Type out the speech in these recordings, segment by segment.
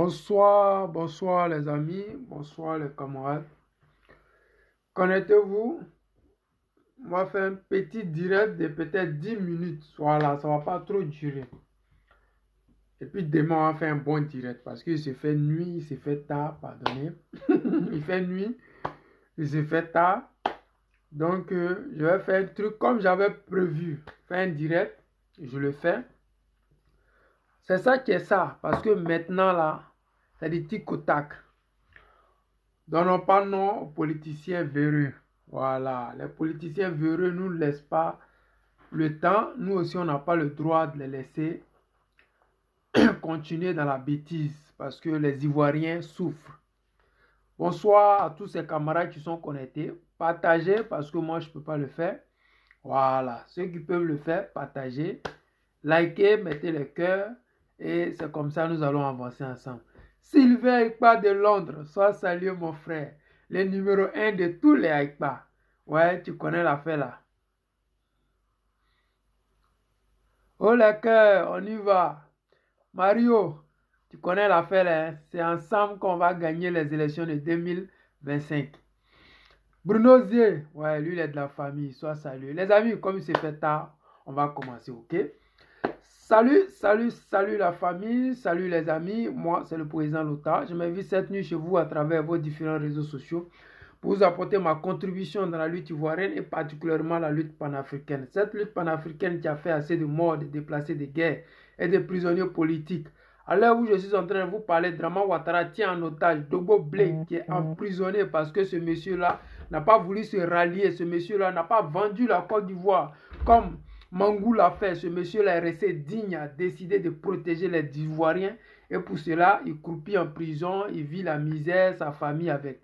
Bonsoir, bonsoir les amis, bonsoir les camarades. Connectez-vous, on va faire un petit direct de peut-être 10 minutes. Voilà, ça va pas trop durer. Et puis demain, on va faire un bon direct parce qu'il se fait nuit, il se fait tard, pardonnez. Il fait nuit, il se fait tard. Donc, je vais faire un truc comme j'avais prévu. Faire un direct, je le fais. C'est ça qui est ça, parce que maintenant là, c'est des tic au tac. Donnons pas nom aux politiciens véreux. Voilà, les politiciens véreux ne nous laissent pas le temps. Nous aussi, on n'a pas le droit de les laisser continuer dans la bêtise parce que les Ivoiriens souffrent. Bonsoir à tous ces camarades qui sont connectés. Partagez parce que moi, je ne peux pas le faire. Voilà, ceux qui peuvent le faire, partagez. Likez, mettez les cœurs et c'est comme ça nous allons avancer ensemble. Sylvain Aïkpa de Londres, sois salué mon frère. Le numéro 1 de tous les Aïkpa. Ouais, tu connais l'affaire là. Oh les cœurs, on y va. Mario, tu connais l'affaire là. Hein? C'est ensemble qu'on va gagner les élections de 2025. Bruno Zé, ouais, lui il est de la famille, sois salué. Les amis, comme il s'est fait tard, on va commencer, ok? Salut, salut, salut la famille, salut les amis, moi c'est le président Lota. Je m'invite cette nuit chez vous à travers vos différents réseaux sociaux pour vous apporter ma contribution dans la lutte ivoirienne et particulièrement la lutte panafricaine. Cette lutte panafricaine qui a fait assez de morts, de déplacés de guerre et de prisonniers politiques. À l'heure où je suis en train de vous parler, Draman Ouattara tient en otage Dogo Blé qui est emprisonné parce que ce monsieur-là n'a pas voulu se rallier, ce monsieur-là n'a pas vendu la Côte d'Ivoire comme Mangou l'a fait. Ce monsieur-là est resté digne, a décidé de protéger les Ivoiriens et pour cela, il croupit en prison, il vit la misère, sa famille avec.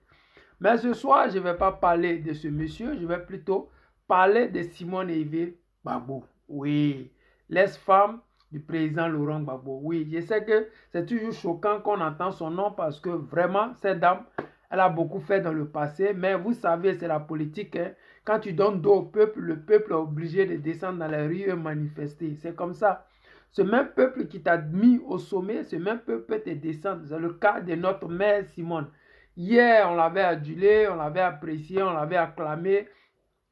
Mais ce soir, je ne vais pas parler de ce monsieur, je vais plutôt parler de Simone Yves Gbagbo. Oui, l'ex-femme du président Laurent Gbagbo. Oui, je sais que c'est toujours choquant qu'on entend son nom parce que vraiment, cette dame, elle a beaucoup fait dans le passé, mais vous savez, c'est la politique. Hein. Quand tu donnes dos au peuple, le peuple est obligé de descendre dans la rue et manifester. C'est comme ça. Ce même peuple qui t'a mis au sommet, ce même peuple peut te descendre. C'est le cas de notre mère Simone. Hier, on l'avait adulé, on l'avait apprécié, on l'avait acclamé.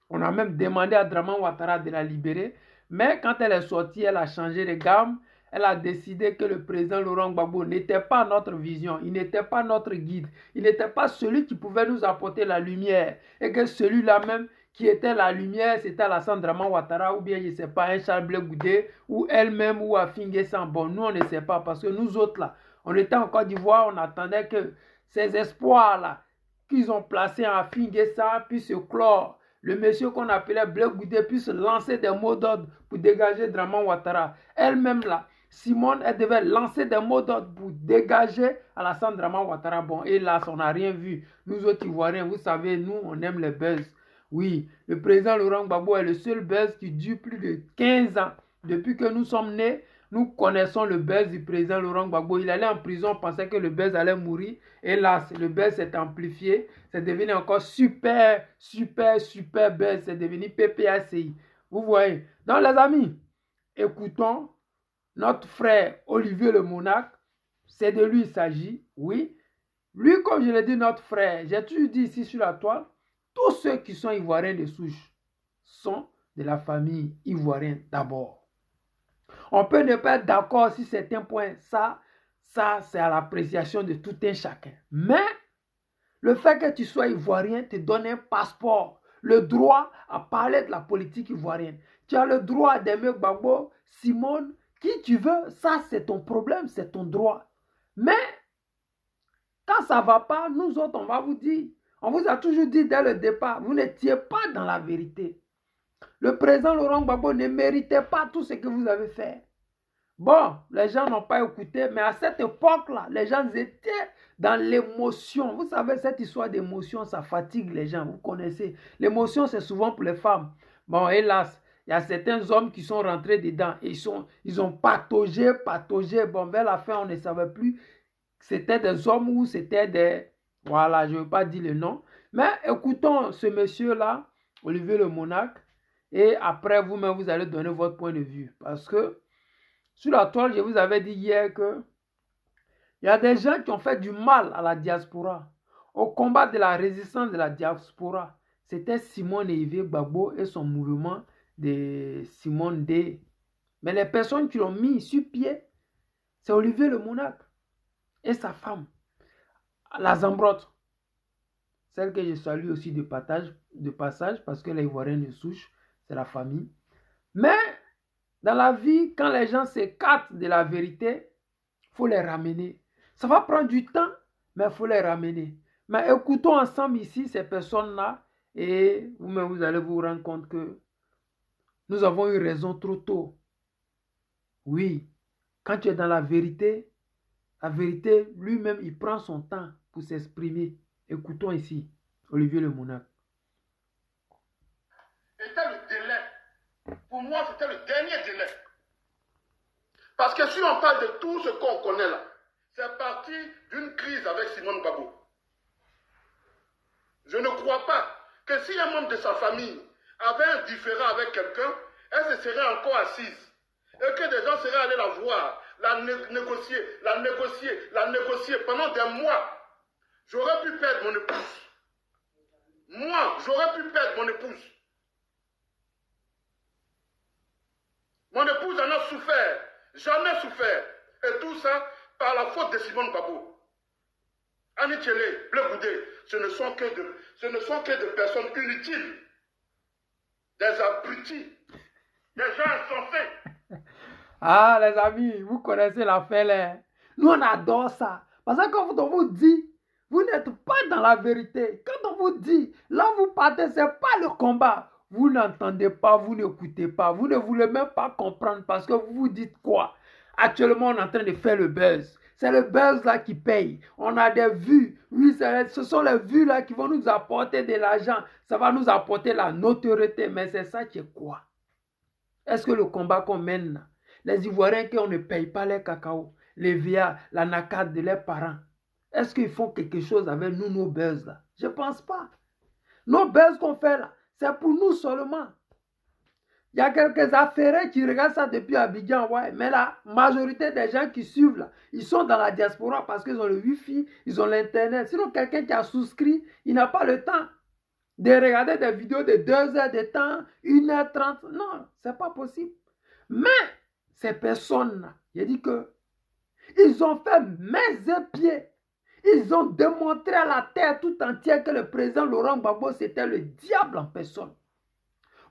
On a même demandé à Draman Ouattara de la libérer. Mais quand elle est sortie, elle a changé de gamme. Elle a décidé que le président Laurent Gbagbo n'était pas notre vision, il n'était pas notre guide, il n'était pas celui qui pouvait nous apporter la lumière. Et que celui-là même qui était la lumière, c'était Alassane Draman Ouattara ou bien, je ne sais pas, un Charles Blé Goudé ou elle-même ou Afingue San. Bon, nous, on ne sait pas parce que nous autres, là, on était en Côte d'Ivoire, on attendait que ces espoirs-là qu'ils ont placés en Afingue San puissent se clore. Le monsieur qu'on appelait Blé Goudé puisse lancer des mots d'ordre pour dégager Draman Ouattara. Elle-même là, Simone, elle devait lancer des mots d'ordre pour dégager Alassane Draman Ouattara. Bon, et là, on n'a rien vu. Nous autres Ivoiriens, vous savez, nous, on aime les buzz. Oui, le président Laurent Gbagbo est le seul buzz qui dure plus de 15 ans. Depuis que nous sommes nés, nous connaissons le buzz du président Laurent Gbagbo. Il allait en prison, on pensait que le buzz allait mourir. Et là, le buzz s'est amplifié. C'est devenu encore super, super, super buzz. C'est devenu PPACI. Vous voyez. Donc, les amis, écoutons notre frère Olivier le Monarque. C'est de lui il s'agit, oui. Lui, comme je l'ai dit, notre frère, j'ai toujours dit ici sur la toile, tous ceux qui sont ivoiriens de souche sont de la famille ivoirienne d'abord. On peut ne pas être d'accord sur certains points. Ça c'est à l'appréciation de tout un chacun. Mais le fait que tu sois ivoirien te donne un passeport, le droit à parler de la politique ivoirienne. Tu as le droit d'aimer Gbagbo, Simone, qui tu veux. Ça, c'est ton problème, c'est ton droit. Mais quand ça ne va pas, nous autres, on va vous dire. On vous a toujours dit dès le départ, vous n'étiez pas dans la vérité. Le président Laurent Gbagbo ne méritait pas tout ce que vous avez fait. Bon, les gens n'ont pas écouté, mais à cette époque-là, les gens étaient dans l'émotion. Vous savez, cette histoire d'émotion, ça fatigue les gens, vous connaissez. L'émotion, c'est souvent pour les femmes. Bon, hélas, il y a certains hommes qui sont rentrés dedans et ils ont pataugé. Bon, vers la fin, on ne savait plus c'était des hommes ou c'était des... Voilà, je ne veux pas dire le nom. Mais écoutons ce monsieur-là, Olivier le Monarque, et après vous-même, vous allez donner votre point de vue. Parce que sur la toile, je vous avais dit hier que Il y a des gens qui ont fait du mal à la diaspora. Au combat de la résistance de la diaspora, c'était Simone Olivier Gbagbo et son mouvement de Simone D. Mais les personnes qui l'ont mis sur pied, c'est Olivier le Monarque et sa femme, la Zambrotte. Celle que je salue aussi de passage parce que les Ivoiriens de souche, c'est la famille. Mais dans la vie, quand les gens s'écartent de la vérité, il faut les ramener. Ça va prendre du temps, mais il faut les ramener. Mais écoutons ensemble ici ces personnes-là et vous-même, vous allez vous rendre compte que nous avons eu raison trop tôt. Oui, quand tu es dans la vérité lui-même, il prend son temps pour s'exprimer. Écoutons ici Olivier le Monarque. C'était le délai. Pour moi, c'était le dernier délai. Parce que si on parle de tout ce qu'on connaît là, c'est parti d'une crise avec Simone Gbagbo. Je ne crois pas que si un membre de sa famille avait un différend avec quelqu'un, elle se serait encore assise. Et que des gens seraient allés la voir, la négocier pendant des mois. J'aurais pu perdre mon épouse. Moi, j'aurais pu perdre mon épouse. Mon épouse en a souffert. J'en ai souffert. Et tout ça par la faute de Simone Gbagbo. Annie Tchele, Bleu Goudé, ce ne sont que de personnes inutiles. Des abrutis. Des gens insensés. Ah, les amis, vous connaissez l'affaire là. Nous, on adore ça. Parce que quand on vous dit, vous n'êtes pas dans la vérité. Quand on vous dit, là vous partez, ce n'est pas le combat. Vous n'entendez pas, vous n'écoutez pas. Vous ne voulez même pas comprendre parce que vous vous dites quoi? Actuellement, on est en train de faire le buzz. C'est le buzz là qui paye. On a des vues. Oui, ce sont les vues là qui vont nous apporter de l'argent. Ça va nous apporter la notoriété. Mais c'est ça qui est quoi? Est-ce que le combat qu'on mène là, les Ivoiriens qui on ne paye pas les cacao, les VA, la NACAD de leurs parents, est-ce qu'ils font quelque chose avec nous, nos buzz là? Je ne pense pas. Nos buzz qu'on fait là, c'est pour nous seulement. Il y a quelques affaires qui regardent ça depuis Abidjan, ouais, mais la majorité des gens qui suivent là, ils sont dans la diaspora parce qu'ils ont le Wi-Fi, ils ont l'Internet. Sinon, quelqu'un qui a souscrit, il n'a pas le temps de regarder des vidéos de 2 heures de temps, 1h30. Non, ce n'est pas possible. Mais ces personnes-là, il dit que ils ont fait mains et pieds. Ils ont démontré à la terre tout entière que le président Laurent Gbagbo, c'était le diable en personne.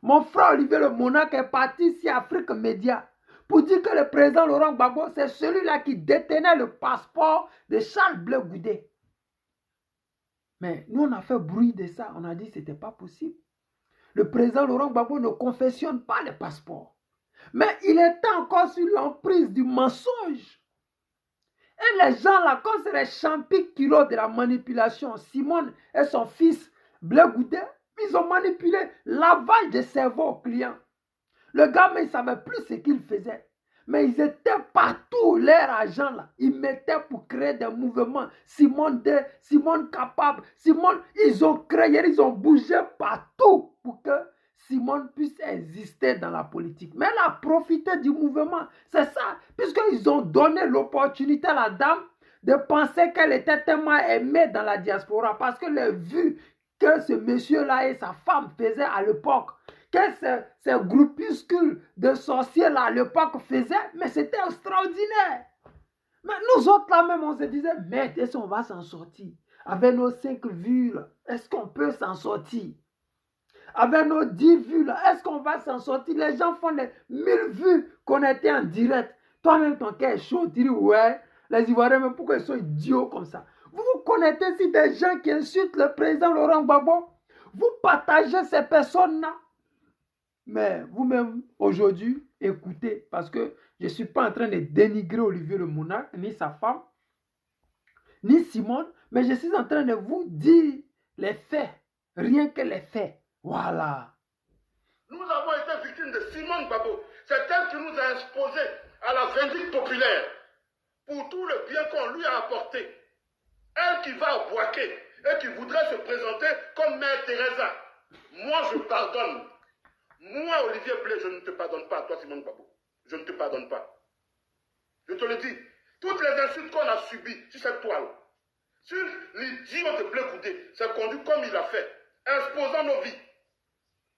Mon frère Olivier le Monarque est parti ici à Afrique Média pour dire que le président Laurent Gbagbo, c'est celui-là qui détenait le passeport de Charles Blé Goudé. Mais nous, on a fait bruit de ça. On a dit que ce n'était pas possible. Le président Laurent Gbagbo ne confessionne pas les passeports. Mais il était encore sur l'emprise du mensonge. Et les gens là, quand c'est les champis kilos de la manipulation, Simone et son fils Blé Goudé, ils ont manipulé lavage de cerveau aux clients. Le gars, mais il ne savait plus ce qu'il faisait. Mais ils étaient partout, leur argent là. Ils mettaient pour créer des mouvements. Simone D, Simone Capable, Simone, ils ont créé, ils ont bougé partout pour que Simone puisse exister dans la politique. Mais elle a profité du mouvement. C'est ça. Puisqu'ils ont donné l'opportunité à la dame de penser qu'elle était tellement aimée dans la diaspora. Parce que les vues que ce monsieur-là et sa femme faisaient à l'époque, que ces groupuscules de sorciers-là à l'époque faisaient, mais c'était extraordinaire. Mais nous autres là même, on se disait, mais est-ce qu'on va s'en sortir? Avec nos 5 vues, est-ce qu'on peut s'en sortir? Avec nos 10 vues, est-ce qu'on va s'en sortir? Les gens font les 1000 vues qu'on était en direct. Toi-même, ton cœur est chaud, tu dis, ouais, les Ivoiriens, mais pourquoi ils sont idiots comme ça? Vous connaissez si des gens qui insultent le président Laurent Gbagbo? Vous partagez ces personnes-là. Mais vous-même, aujourd'hui, écoutez, parce que je ne suis pas en train de dénigrer Olivier le Monarque, ni sa femme, ni Simone, mais je suis en train de vous dire les faits, rien que les faits. Voilà. Nous avons été victimes de Simone Gbagbo. C'est elle qui nous a exposé à la vindicte populaire pour tout le bien qu'on lui a apporté. Elle qui va au Boaké et qui voudrait se présenter comme Mère Teresa. Moi, je pardonne. Moi, Olivier Blé, je ne te pardonne pas, toi, Simone Gbagbo. Je ne te pardonne pas. Je te le dis. Toutes les insultes qu'on a subies sur cette toile, sur l'idiot de Blé Goudé, s'est conduit comme il a fait, exposant nos vies.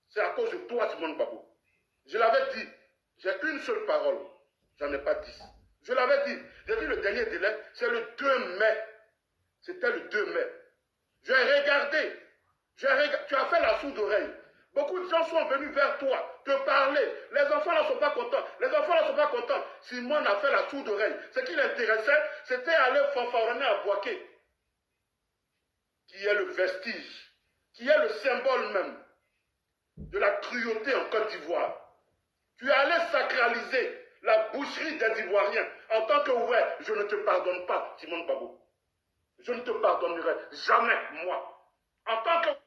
C'est à cause de toi, Simone Gbagbo. Je l'avais dit, j'ai une seule parole, j'en ai pas 10. Je l'avais dit, j'ai dit le dernier délai, c'est le 2 mai. C'était le 2 mai. J'ai regardé, tu as fait la sourde oreille. Beaucoup de gens sont venus vers toi, te parler. Les enfants là ne sont pas contents. Les enfants là ne sont pas contents. Simone a fait la sourde oreille. Ce qui l'intéressait, c'était aller fanfaronner à Boaké, qui est le vestige, qui est le symbole même de la cruauté en Côte d'Ivoire. Tu es allé sacraliser la boucherie des Ivoiriens en tant que ouais, je ne te pardonne pas, Simone Gbagbo. Je ne te pardonnerai jamais, moi. En tant que...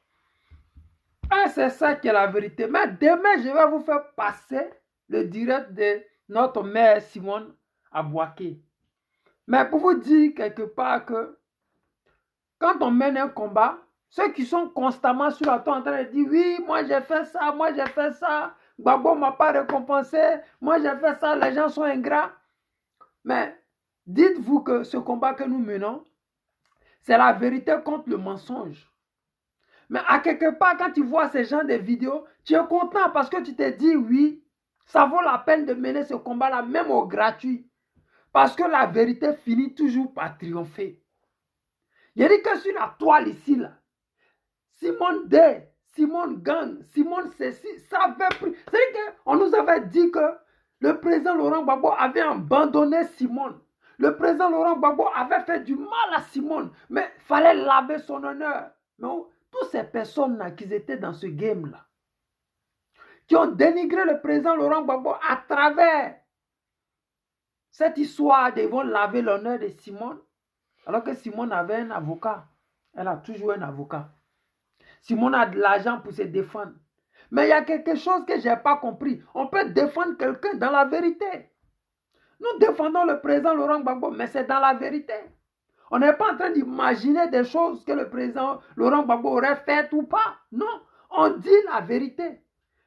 Ah, c'est ça qui est la vérité. Mais demain, je vais vous faire passer le direct de notre mère Simone à Boaké. Mais pour vous dire quelque part que quand on mène un combat, ceux qui sont constamment sur la toile en train de dire oui, moi j'ai fait ça, Gbagbo ne m'a pas récompensé, moi j'ai fait ça, les gens sont ingrats. Mais dites-vous que ce combat que nous menons, c'est la vérité contre le mensonge. Mais à quelque part, quand tu vois ces gens de vidéos, tu es content parce que tu te dis oui, ça vaut la peine de mener ce combat-là, même au gratuit. Parce que la vérité finit toujours par triompher. Il dit que sur la toile ici, là, Simone D, Simone Gang, Simone ceci, ça avait pris. C'est-à-dire qu'on nous avait dit que le président Laurent Gbagbo avait abandonné Simone. Le président Laurent Gbagbo avait fait du mal à Simone, mais il fallait laver son honneur. Non? Toutes ces personnes-là qui étaient dans ce game-là, qui ont dénigré le président Laurent Gbagbo à travers cette histoire de vont laver l'honneur de Simone, alors que Simone avait un avocat. Elle a toujours un avocat. Simone a de l'argent pour se défendre. Mais il y a quelque chose que je n'ai pas compris. On peut défendre quelqu'un dans la vérité. Nous défendons le président Laurent Gbagbo, mais c'est dans la vérité. On n'est pas en train d'imaginer des choses que le président Laurent Gbagbo aurait faites ou pas. Non, on dit la vérité.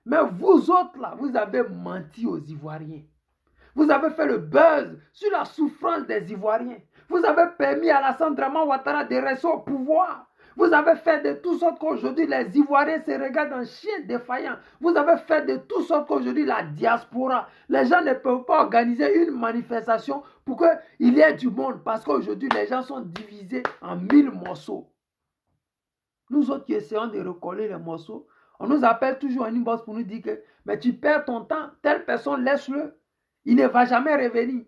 Mais vous autres, là, vous avez menti aux Ivoiriens. Vous avez fait le buzz sur la souffrance des Ivoiriens. Vous avez permis à Alassane Draman Ouattara de rester au pouvoir. Vous avez fait de tout sorte qu'aujourd'hui les Ivoiriens se regardent en chien défaillant. Vous avez fait de tout sorte qu'aujourd'hui la diaspora, les gens ne peuvent pas organiser une manifestation pour qu'il y ait du monde. Parce qu'aujourd'hui les gens sont divisés en 1000 morceaux. Nous autres qui essayons de recoller les morceaux, on nous appelle toujours en inbox pour nous dire que mais tu perds ton temps, telle personne laisse-le. Il ne va jamais revenir.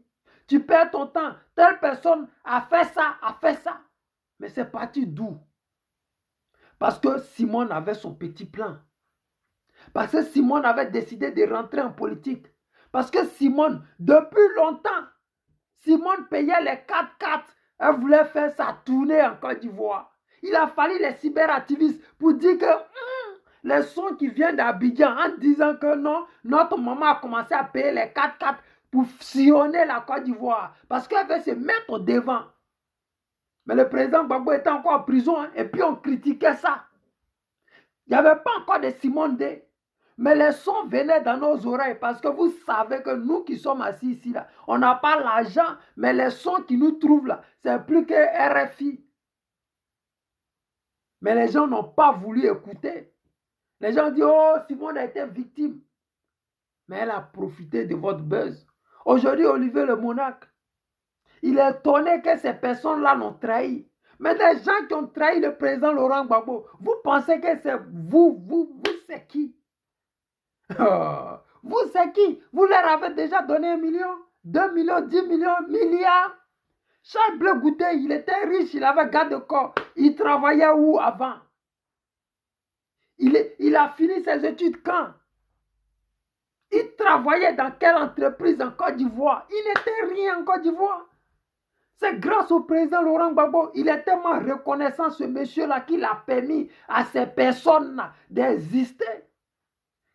Tu perds ton temps. Telle personne a fait ça, a fait ça. Mais c'est parti d'où? Parce que Simone avait son petit plan. Parce que Simone avait décidé de rentrer en politique. Parce que Simone, depuis longtemps, Simone payait les 4x4. Elle voulait faire sa tournée en Côte d'Ivoire. Il a fallu les cyberactivistes pour dire que les sons qui viennent d'Abidjan en disant que non, notre maman a commencé à payer les 4x4 pour sillonner la Côte d'Ivoire. Parce qu'elle veut se mettre au devant. Mais le président Gbagbo était encore en prison hein, et puis on critiquait ça. Il n'y avait pas encore de Simone D. Mais les sons venaient dans nos oreilles parce que vous savez que nous qui sommes assis ici, là, on n'a pas l'argent, mais les sons qui nous trouvent là, c'est plus que RFI. Mais les gens n'ont pas voulu écouter. Les gens disent, oh, Simone a été victime. Mais elle a profité de votre buzz. Aujourd'hui, Olivier le Monarque, il est étonné que ces personnes-là l'ont trahi. Mais les gens qui ont trahi le président Laurent Gbagbo, vous pensez que c'est vous c'est qui? Vous c'est qui? Vous leur avez déjà donné 1 million, 2 millions, 10 millions, milliards. Charles Blé Goudé, il était riche, il avait garde-corps. Il travaillait où avant? Il a fini ses études quand? Il travaillait dans quelle entreprise en Côte d'Ivoire? Il n'était rien en Côte d'Ivoire. C'est grâce au président Laurent Gbagbo. Il est tellement reconnaissant, ce monsieur-là, qu'il a permis à ces personnes-là d'exister.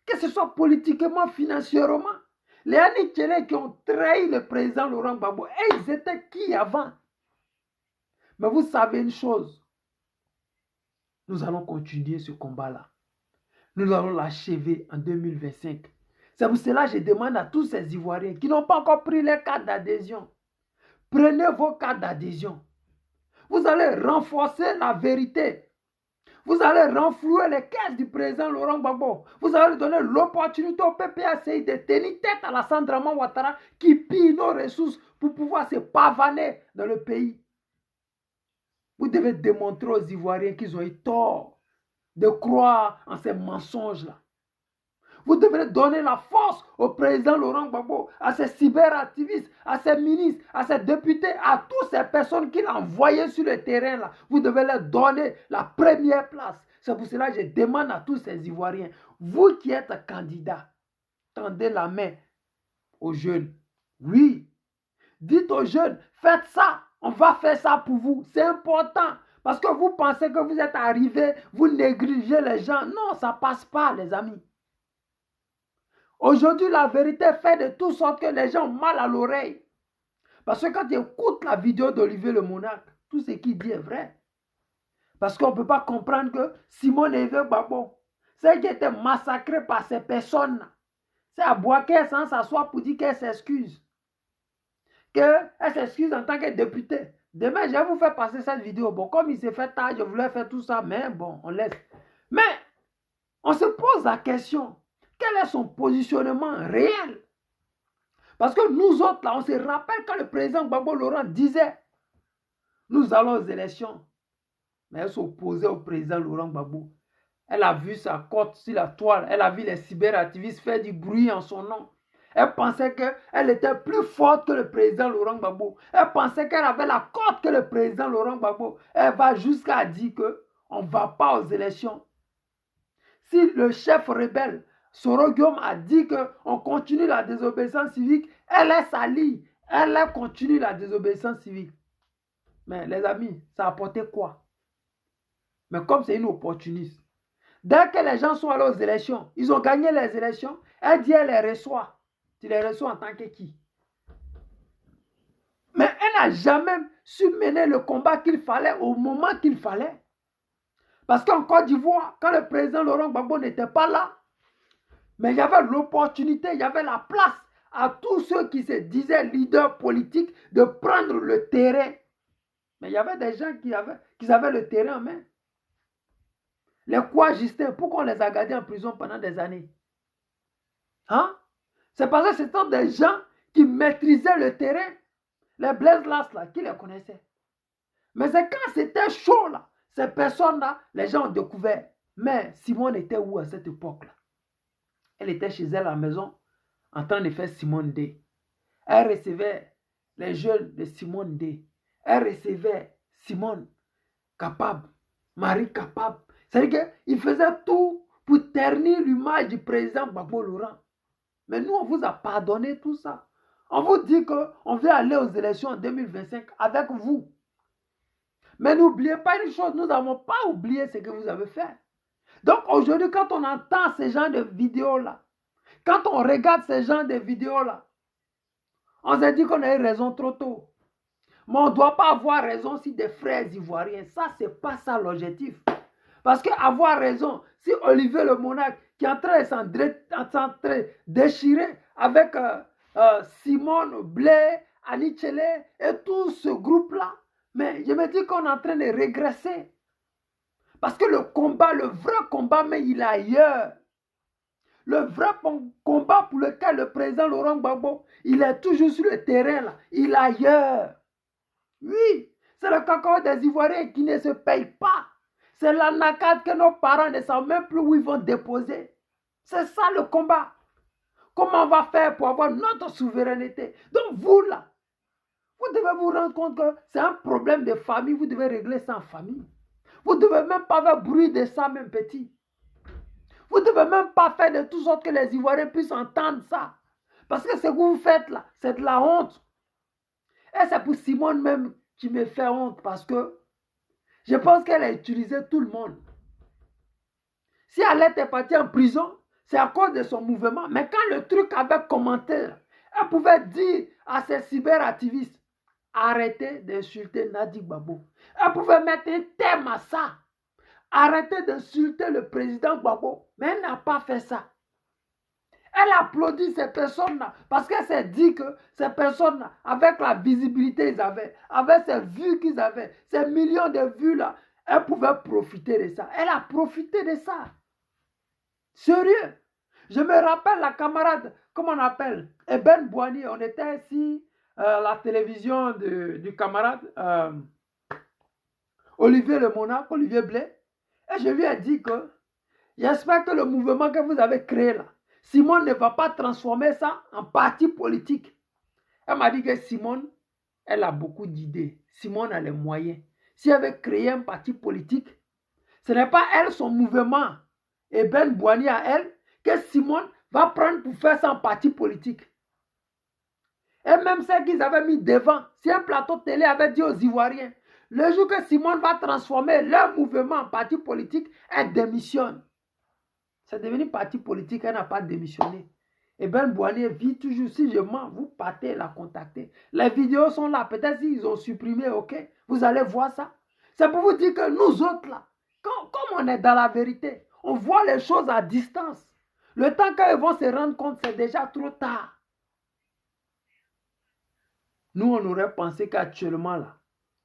Que ce soit politiquement, financièrement. Les Annie Tchélé qui ont trahi le président Laurent Gbagbo, et ils étaient qui avant? Mais vous savez une chose. Nous allons continuer ce combat-là. Nous allons l'achever en 2025. C'est pour cela que je demande à tous ces Ivoiriens qui n'ont pas encore pris les cartes d'adhésion. Prenez vos cartes d'adhésion. Vous allez renforcer la vérité. Vous allez renflouer les caisses du président Laurent Gbagbo. Vous allez donner l'opportunité au PPACI de tenir tête à la Draman Ouattara qui pille nos ressources pour pouvoir se pavaner dans le pays. Vous devez démontrer aux Ivoiriens qu'ils ont eu tort de croire en ces mensonges-là. Vous devez donner la force au président Laurent Gbagbo, à ses cyberactivistes, à ses ministres, à ses députés, à toutes ces personnes qu'il a envoyées sur le terrain là. Vous devez leur donner la première place. C'est pour cela que je demande à tous ces Ivoiriens, vous qui êtes candidats, tendez la main aux jeunes. Oui, dites aux jeunes, faites ça, on va faire ça pour vous. C'est important. Parce que vous pensez que vous êtes arrivés, vous négligez les gens. Non, ça ne passe pas, les amis. Aujourd'hui, la vérité fait de toute sorte que les gens ont mal à l'oreille. Parce que quand tu écoutes la vidéo d'Olivier le Monarque, tout ce qu'il dit est vrai. Parce qu'on ne peut pas comprendre que Simone Eve Gbagbo, celle qui était massacrée par ces personnes-là, c'est à Boaké sans s'asseoir pour dire qu'elle s'excuse. Qu'elle s'excuse en tant que députée. Demain, je vais vous faire passer cette vidéo. Bon, comme il s'est fait tard, je voulais faire tout ça, mais bon, on laisse. Mais, on se pose la question. Quel est son positionnement réel? Parce que nous autres, là, on se rappelle quand le président Gbagbo Laurent disait nous allons aux élections. Mais elle s'opposait au président Laurent Gbagbo. Elle a vu sa cote sur la toile. Elle a vu les cyberactivistes faire du bruit en son nom. Elle pensait qu'elle était plus forte que le président Laurent Gbagbo. Elle pensait qu'elle avait la cote que le président Laurent Gbagbo. Elle va jusqu'à dire qu'on ne va pas aux élections. Si le chef rebelle Soro Guillaume a dit qu'on continue la désobéissance civique, elle est salie. Elle continue la désobéissance civique. Mais les amis, ça a apporté quoi? Mais comme c'est une opportuniste, dès que les gens sont allés aux élections, ils ont gagné les élections, elle dit elle les reçoit. Tu les reçois en tant que qui? Mais elle n'a jamais su mener le combat qu'il fallait au moment qu'il fallait. Parce qu'en Côte d'Ivoire, quand le président Laurent Gbagbo n'était pas là, mais il y avait l'opportunité, il y avait la place à tous ceux qui se disaient leaders politiques de prendre le terrain. Mais il y avait des gens qui avaient le terrain en main. Les Kouajistes, pourquoi on les a gardés en prison pendant des années? Hein? C'est parce que ce sont des gens qui maîtrisaient le terrain. Les Blaise Las, là, qui les connaissaient. Mais c'est quand c'était chaud, là, ces personnes-là, les gens ont découvert. Mais Simone était où à cette époque-là? Elle était chez elle à la maison en train de faire Simone D. Elle recevait les jeunes de Simone D. Elle recevait Simone capable, Marie capable. C'est-à-dire qu'il faisait tout pour ternir l'image du président Gbagbo Laurent. Mais nous, on vous a pardonné tout ça. On vous dit qu'on veut aller aux élections en 2025 avec vous. Mais n'oubliez pas une chose, nous n'avons pas oublié ce que vous avez fait. Donc aujourd'hui, quand on entend ce genre de vidéos-là, quand on regarde ce genre de vidéos-là, on s'est dit qu'on a eu raison trop tôt. Mais on ne doit pas avoir raison si des frères ivoiriens. Ça, ce n'est pas ça l'objectif. Parce qu'avoir raison, si Olivier le Monarque, qui est en train de déchirer avec Simone, Blé, Annie Tchele et tout ce groupe-là, mais je me dis qu'on est en train de régresser. Parce que le combat, le vrai combat, mais il est ailleurs. Le vrai combat pour lequel le président Laurent Gbagbo, il est toujours sur le terrain, là. Il est ailleurs. Oui, c'est le cacao des Ivoiriens qui ne se paye pas. C'est la nacade que nos parents ne savent même plus où ils vont déposer. C'est ça le combat. Comment on va faire pour avoir notre souveraineté? Donc vous là, vous devez vous rendre compte que c'est un problème de famille. Vous devez régler ça en famille. Vous ne devez même pas faire bruit de ça, même petit. Vous ne devez même pas faire de toute sorte que les Ivoiriens puissent entendre ça. Parce que ce que vous faites là, c'est de la honte. Et c'est pour Simone même qui me fait honte parce que je pense qu'elle a utilisé tout le monde. Si elle était partie en prison, c'est à cause de son mouvement. Mais quand le truc avait commenté, elle pouvait dire à ses cyberactivistes, arrêtez d'insulter Nadi Gbagbo. Elle pouvait mettre un terme à ça. Arrêtez d'insulter le président Gbagbo. Mais elle n'a pas fait ça. Elle applaudit ces personnes-là parce qu'elle s'est dit que ces personnes-là, avec la visibilité qu'ils avaient, avec ces vues qu'ils avaient, ces millions de vues-là, elle pouvait profiter de ça. Elle a profité de ça. Sérieux. Je me rappelle la camarade, comment on appelle, Eben Boigny, on était ici, la télévision du camarade Olivier Le Monarque, Olivier Blais, et je lui ai dit que j'espère que le mouvement que vous avez créé là, Simone ne va pas transformer ça en parti politique. Elle m'a dit que Simone, elle a beaucoup d'idées. Simone a les moyens. Si elle veut créer un parti politique, ce n'est pas elle, son mouvement, et Ben Boigny à elle, que Simone va prendre pour faire ça en parti politique. Et même celle qu'ils avaient mis devant, si un plateau télé avait dit aux Ivoiriens, le jour que Simone va transformer leur mouvement en parti politique, elle démissionne. C'est devenu parti politique, elle n'a pas démissionné. Et Ben Boigny vit toujours, si je mens, vous partez la contacter. Les vidéos sont là, peut-être s'ils ont supprimé, ok, vous allez voir ça. C'est pour vous dire que nous autres là, comme on est dans la vérité, on voit les choses à distance. Le temps qu'ils vont se rendre compte, c'est déjà trop tard. Nous, on aurait pensé qu'actuellement, là,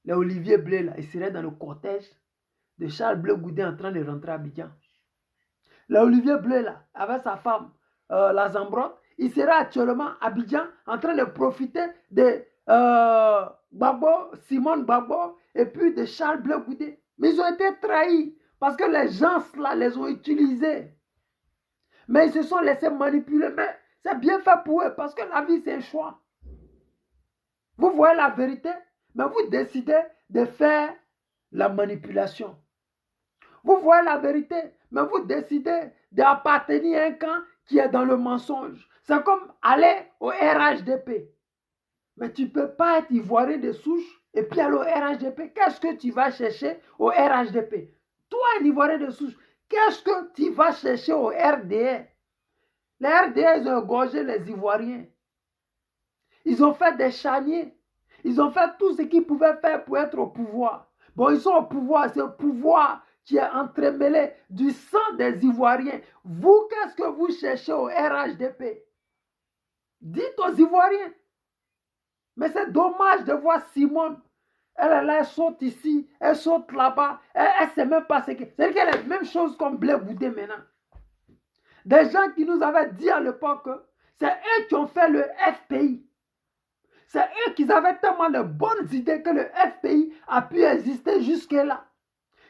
les Olivier Blais, là, ils seraient dans le cortège de Charles Bleu Goudet en train de rentrer à Abidjan. Les Olivier Blais, là, avec sa femme, la Zambrotte, il serait actuellement à Abidjan en train de profiter de Simone Gbagbo et puis de Charles Bleu Goudet. Mais ils ont été trahis parce que les gens là les ont utilisés. Mais ils se sont laissés manipuler. Mais c'est bien fait pour eux parce que la vie c'est un choix. Vous voyez la vérité, mais vous décidez de faire la manipulation. Vous voyez la vérité, mais vous décidez d'appartenir à un camp qui est dans le mensonge. C'est comme aller au RHDP. Mais tu ne peux pas être ivoirien de souche et puis aller au RHDP. Qu'est-ce que tu vas chercher au RHDP? Toi, un ivoirien de souche, qu'est-ce que tu vas chercher au RDR? Les RDR, ils ont égorgé les Ivoiriens. Ils ont fait des charniers. Ils ont fait tout ce qu'ils pouvaient faire pour être au pouvoir. Bon, ils sont au pouvoir. C'est le pouvoir qui est entremêlé du sang des Ivoiriens. Vous, qu'est-ce que vous cherchez au RHDP? Dites aux Ivoiriens. Mais c'est dommage de voir Simone. Elle est là, elle saute ici, elle saute là-bas. Elle ne sait même pas ce que... C'est qu'elle est la même chose comme Blé Goudé maintenant. Des gens qui nous avaient dit à l'époque que c'est eux qui ont fait le FPI. C'est eux qui avaient tellement de bonnes idées que le FPI a pu exister jusque-là.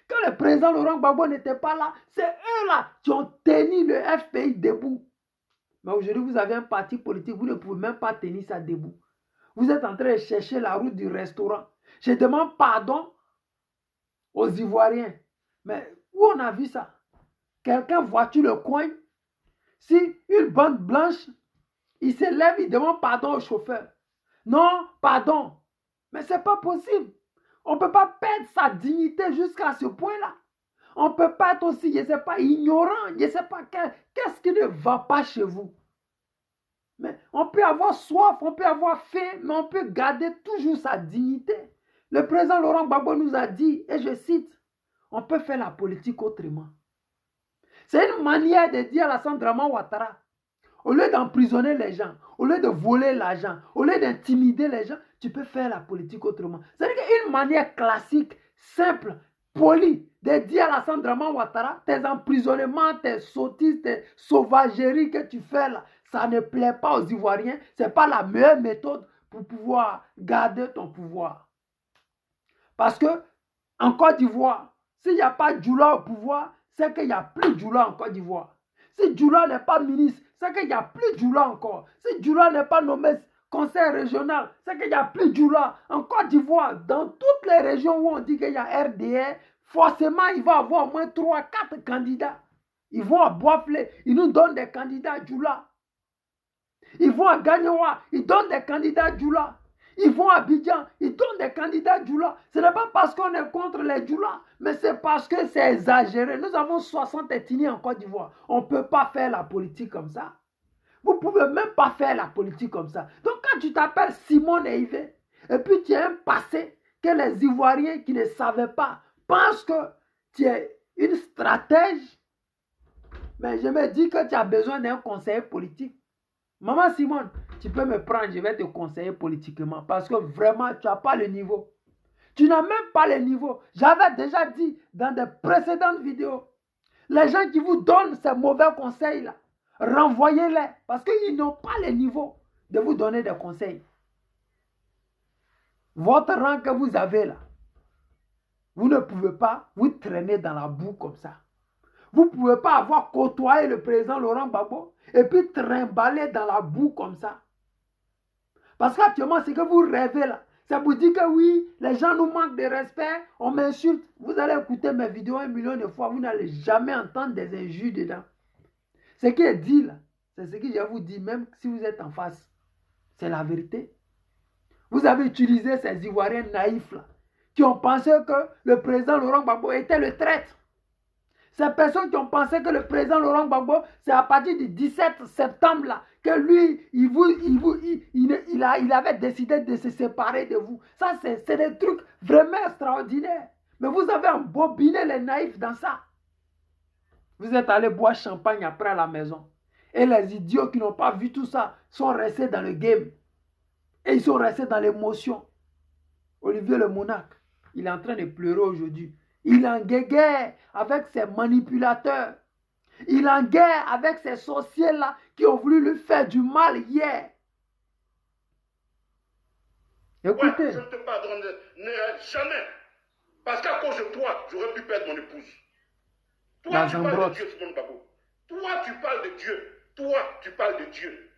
Quand le président Laurent Gbagbo n'était pas là, c'est eux-là qui ont tenu le FPI debout. Mais aujourd'hui, vous avez un parti politique, vous ne pouvez même pas tenir ça debout. Vous êtes en train de chercher la route du restaurant. Je demande pardon aux Ivoiriens. Mais où on a vu ça? Quelqu'un voit-tu le coin? Si une bande blanche, il se lève, il demande pardon au chauffeur. Non, pardon. Mais ce n'est pas possible. On ne peut pas perdre sa dignité jusqu'à ce point-là. On ne peut pas être aussi, je ne sais pas, ignorant. Je ne sais pas qu'est-ce qui ne va pas chez vous. Mais on peut avoir soif, on peut avoir faim, mais on peut garder toujours sa dignité. Le président Laurent Gbagbo nous a dit, et je cite, on peut faire la politique autrement. C'est une manière de dire à Alassane Dramane Ouattara, au lieu d'emprisonner les gens, au lieu de voler l'argent, au lieu d'intimider les gens, tu peux faire la politique autrement. C'est-à-dire qu'une manière classique, simple, polie, de dire à Alassane Dramane Ouattara, tes emprisonnements, tes sottises, tes sauvageries que tu fais là, ça ne plaît pas aux Ivoiriens, ce n'est pas la meilleure méthode pour pouvoir garder ton pouvoir. Parce que, en Côte d'Ivoire, s'il n'y a pas Djoula au pouvoir, c'est qu'il n'y a plus Djoula en Côte d'Ivoire. Si Djoula n'est pas ministre, c'est qu'il n'y a plus Djoula encore. Si Djoula n'est pas nommé conseil régional, c'est qu'il n'y a plus Djoula. En Côte d'Ivoire, dans toutes les régions où on dit qu'il y a RDR, forcément, il va y avoir au moins 3-4 candidats. Ils vont à Boisflé, ils nous donnent des candidats à Djoula. Ils vont à Gagnoa, ils donnent des candidats à Djoula. Ils vont à Abidjan, ils donnent des candidats à Djoula. Ce n'est pas parce qu'on est contre les Djoula, mais c'est parce que c'est exagéré. Nous avons 60 ethnies en Côte d'Ivoire. On ne peut pas faire la politique comme ça. Vous ne pouvez même pas faire la politique comme ça. Donc quand tu t'appelles Simone Eivé, et puis tu as un passé que les Ivoiriens qui ne savaient pas pensent que tu es une stratège, Mais je me dis que tu as besoin d'un conseiller politique. Maman Simone, tu peux me prendre, je vais te conseiller politiquement. Parce que vraiment, tu n'as pas le niveau. Tu n'as même pas le niveau. J'avais déjà dit dans des précédentes vidéos, les gens qui vous donnent ces mauvais conseils-là, renvoyez-les. Parce qu'ils n'ont pas le niveau de vous donner des conseils. Votre rang que vous avez là, vous ne pouvez pas vous traîner dans la boue comme ça. Vous ne pouvez pas avoir côtoyé le président Laurent Gbagbo et puis trimballer dans la boue comme ça. Parce qu'actuellement, ce que vous rêvez là, ça vous dit que oui, les gens nous manquent de respect, on m'insulte. Vous allez écouter mes vidéos 1 million de fois, vous n'allez jamais entendre des injures dedans. Ce qui est dit là, c'est ce que je vous dis, même si vous êtes en face. C'est la vérité. Vous avez utilisé ces Ivoiriens naïfs là, qui ont pensé que le président Laurent Gbagbo était le traître. Ces personnes qui ont pensé que le président Laurent Gbagbo, c'est à partir du 17 septembre là, que lui, il avait décidé de se séparer de vous. Ça, c'est des trucs vraiment extraordinaires. Mais vous avez embobiné les naïfs dans ça. Vous êtes allé boire champagne après à la maison. Et les idiots qui n'ont pas vu tout ça sont restés dans le game. Et ils sont restés dans l'émotion. Olivier le Monarque, il est en train de pleurer aujourd'hui. Il est en guerre avec ses manipulateurs. Il est en guerre avec ces sorciers-là qui ont voulu lui faire du mal hier. Écoutez. Ouais, je ne te pardonnerai jamais. Parce qu'à cause de toi, j'aurais pu perdre mon épouse. Toi, tu parles de Dieu, Simone Gbagbo. Toi, tu parles de Dieu. Toi, tu parles de Dieu.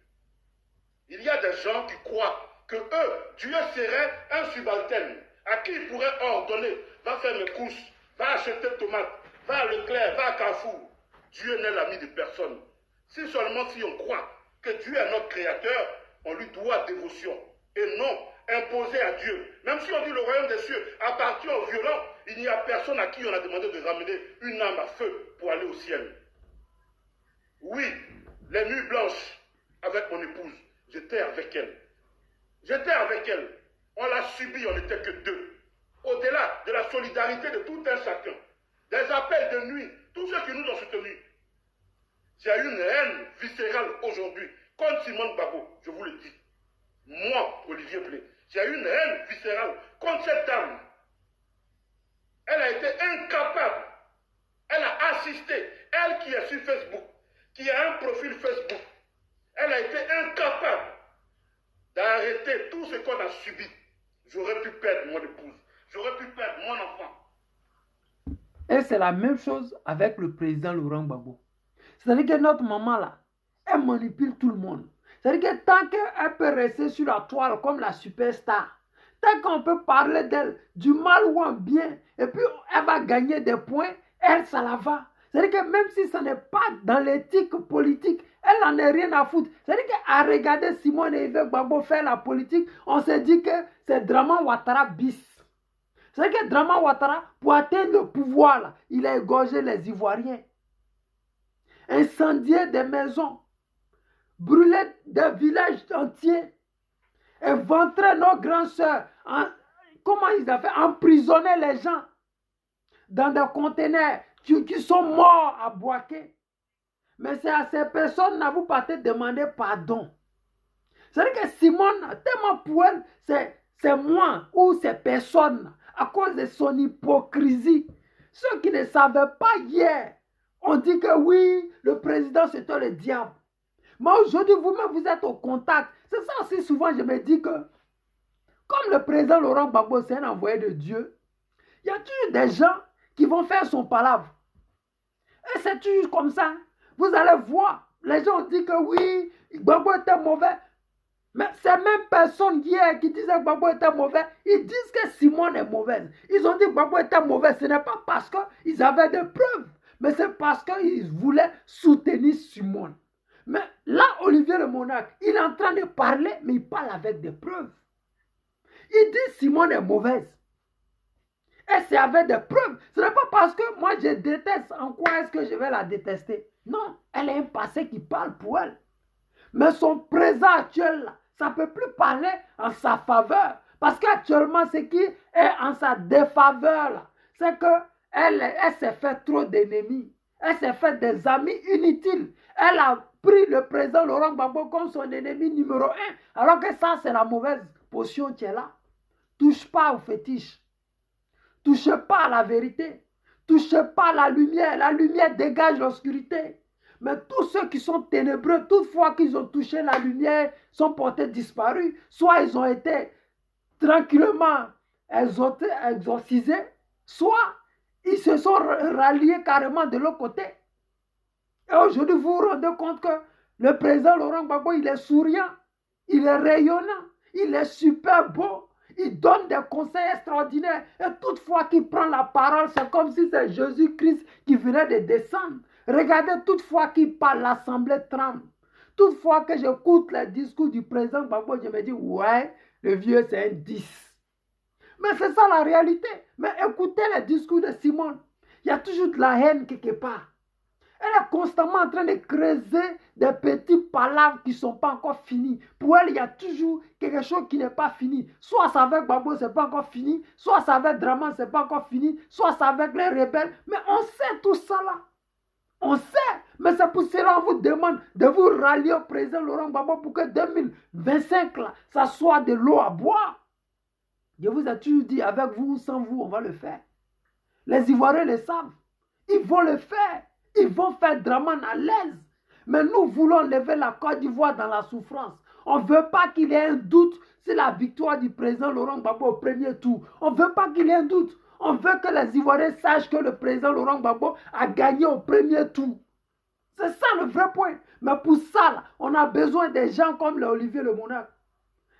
Il y a des gens qui croient que eux, Dieu serait un subalterne à qui il pourrait ordonner, va faire mes courses, va acheter tomates, va à Leclerc, va à Carrefour. Dieu n'est l'ami de personne. Si seulement si on croit que Dieu est notre créateur, on lui doit dévotion et non imposer à Dieu. Même si on dit le royaume des cieux appartient aux violents, il n'y a personne à qui on a demandé de ramener une âme à feu pour aller au ciel. Oui, les nuits blanches avec mon épouse, j'étais avec elle. J'étais avec elle. On l'a subi, on n'était que deux. Au-delà de la solidarité de tout un chacun, des appels de nuit, tous ceux qui nous ont soutenus. J'ai une haine viscérale aujourd'hui contre Simone Gbagbo, je vous le dis. Moi, Olivier Blé, j'ai une haine viscérale contre cette dame. Elle a été incapable. Elle a assisté. Elle qui est sur Facebook, qui a un profil Facebook, elle a été incapable d'arrêter tout ce qu'on a subi. J'aurais pu perdre mon épouse. J'aurais pu perdre mon enfant. Et c'est la même chose avec le président Laurent Gbagbo. C'est-à-dire que notre maman là, elle manipule tout le monde. C'est-à-dire que tant qu'elle peut rester sur la toile comme la superstar, tant qu'on peut parler d'elle du mal ou en bien, et puis elle va gagner des points, elle, ça la va. C'est-à-dire que même si ce n'est pas dans l'éthique politique, elle n'en a rien à foutre. C'est-à-dire qu'à regarder Simone et Yves Gbagbo faire la politique, on se dit que c'est Draman Ouattara bis. C'est-à-dire que Draman Ouattara, pour atteindre le pouvoir, là, il a égorgé les Ivoiriens, incendié des maisons, brûlé des villages entiers, éventré nos grands sœurs, comment ils ont fait, emprisonner les gens dans des conteneurs qui sont morts à Boaké. Mais c'est à ces personnes là vous partez demander pardon. C'est-à-dire que Simone, tellement pour elle, c'est moi ou ces personnes, à cause de son hypocrisie. Ceux qui ne savaient pas hier, on dit que oui, le président c'était le diable. Mais aujourd'hui, vous-même, vous êtes au contact. C'est ça aussi, souvent, je me dis que, comme le président Laurent Gbagbo, c'est un envoyé de Dieu, il y a toujours des gens qui vont faire son palabre. Et c'est toujours comme ça. Vous allez voir, les gens disent que oui, Gbagbo était mauvais. Mais ces mêmes personnes hier qui disaient que Gbagbo était mauvais, ils disent que Simone est mauvaise. Ils ont dit que Gbagbo était mauvais. Ce n'est pas parce qu'ils avaient des preuves, mais c'est parce qu'ils voulaient soutenir Simone. Mais là, Olivier le Monarque, il est en train de parler, mais il parle avec des preuves. Il dit Simone est mauvaise. Et c'est avec des preuves. Ce n'est pas parce que moi je déteste, en quoi est-ce que je vais la détester? Non, elle a un passé qui parle pour elle. Mais son présent actuel, ça ne peut plus parler en sa faveur. Parce qu'actuellement, ce qui est en sa défaveur, c'est qu'elle s'est fait trop d'ennemis. Elle s'est fait des amis inutiles. Elle a pris le président Laurent Gbagbo comme son ennemi numéro 1. Alors que ça, c'est la mauvaise potion qui est là. Touche pas au fétiche. Touchez pas à la vérité. Touchez pas à la lumière. La lumière dégage l'obscurité. Mais tous ceux qui sont ténébreux, toutefois qu'ils ont touché la lumière, sont portés disparus. Soit ils ont été tranquillement exorcisés, soit ils se sont ralliés carrément de l'autre côté. Et aujourd'hui, vous vous rendez compte que le président Laurent Gbagbo, il est souriant, il est rayonnant, il est super beau, il donne des conseils extraordinaires. Et toutefois qu'il prend la parole, c'est comme si c'est Jésus-Christ qui venait de descendre. Regardez, toutefois qu'il parle, l'assemblée tremble. Toutefois que j'écoute les discours du président Gbagbo, je me dis, ouais, le vieux, c'est un 10. Mais c'est ça la réalité. Mais écoutez les discours de Simone. Il y a toujours de la haine quelque part. Elle est constamment en train de creuser des petits palabres qui ne sont pas encore finis. Pour elle, il y a toujours quelque chose qui n'est pas fini. Soit ça avec Gbagbo, ce n'est pas encore fini. Soit ça avec Draman, ce n'est pas encore fini. Soit ça avec les rebelles. Mais on sait tout ça là. On sait. Mais c'est pour cela qu'on vous demande de vous rallier au président Laurent Gbagbo pour que 2025, là, ça soit de l'eau à boire. Je vous ai toujours dit, avec vous ou sans vous, on va le faire. Les Ivoiriens le savent. Ils vont le faire. Ils vont faire Draman à l'aise. Mais nous voulons lever la Côte d'Ivoire dans la souffrance. On ne veut pas qu'il y ait un doute sur la victoire du président Laurent Gbagbo au premier tour. On ne veut pas qu'il y ait un doute. On veut que les Ivoiriens sachent que le président Laurent Gbagbo a gagné au premier tour. C'est ça le vrai point. Mais pour ça, là, on a besoin des gens comme Olivier le Monarque.